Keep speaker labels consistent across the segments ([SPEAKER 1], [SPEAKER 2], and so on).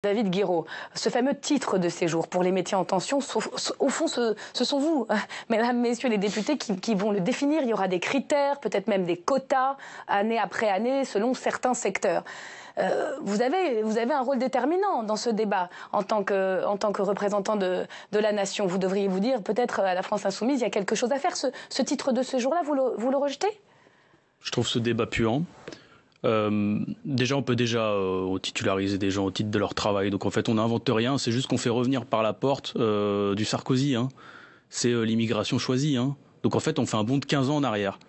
[SPEAKER 1] David Guiraud, ce fameux titre de séjour pour les métiers en tension, au fond, ce sont vous, mesdames, messieurs les députés, qui vont le définir. Il y aura des critères, peut-être même des quotas, année après année, selon certains secteurs. Vous avez un rôle déterminant dans ce débat en tant que représentant de la nation. Vous devriez vous dire, peut-être à la France Insoumise, il y a quelque chose à faire. Ce titre de séjour-là, vous le rejetez?
[SPEAKER 2] Je trouve ce débat puant. Déjà, on peut titulariser des gens au titre de leur travail. Donc en fait, on n'invente rien. C'est juste qu'on fait revenir par la porte du Sarkozy. C'est l'immigration choisie. Donc en fait, on fait un bond de 15 ans en arrière.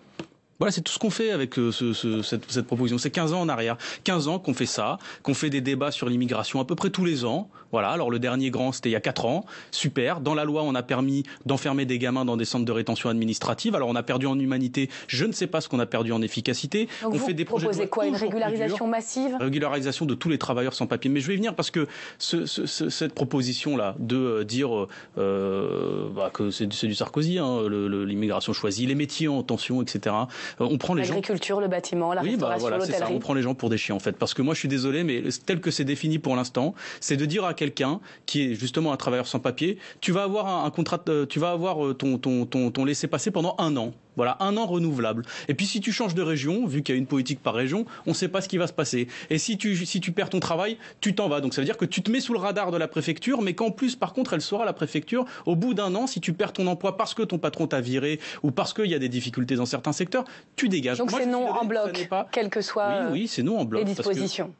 [SPEAKER 2] Voilà, c'est tout ce qu'on fait avec cette proposition. C'est 15 ans en arrière. 15 ans qu'on fait ça, qu'on fait des débats sur l'immigration à peu près tous les ans. Voilà, alors le dernier grand, c'était il y a 4 ans. Super. Dans la loi, on a permis d'enfermer des gamins dans des centres de rétention administrative. Alors on a perdu en humanité. Je ne sais pas ce qu'on a perdu en efficacité.
[SPEAKER 1] Donc
[SPEAKER 2] on
[SPEAKER 1] vous
[SPEAKER 2] fait des projets
[SPEAKER 1] proposez quoi? Une régularisation massive?
[SPEAKER 2] Régularisation de tous les travailleurs sans papier. Mais je vais y venir parce que cette proposition-là de dire que c'est du Sarkozy, l'immigration choisie, les métiers en tension, etc. On prend les gens.
[SPEAKER 1] L'agriculture, le bâtiment, la restauration, l'hôtellerie.
[SPEAKER 2] On prend les gens pour des chiens en fait. Parce que moi je suis désolé, mais tel que c'est défini pour l'instant, c'est de dire à quelqu'un qui est justement un travailleur sans papier, tu vas avoir un contrat, tu vas avoir ton laissez-passer pendant 1 an. Voilà, 1 an renouvelable. Et puis si tu changes de région, vu qu'il y a une politique par région, on ne sait pas ce qui va se passer. Et si tu perds ton travail, tu t'en vas. Donc ça veut dire que tu te mets sous le radar de la préfecture, mais qu'en plus, par contre, elle saura, la préfecture, au bout d'1 an, si tu perds ton emploi parce que ton patron t'a viré ou parce qu'il y a des difficultés dans certains secteurs, tu dégages.
[SPEAKER 1] Donc c'est non en bloc, quelles que soient
[SPEAKER 2] c'est non en bloc,
[SPEAKER 1] les dispositions.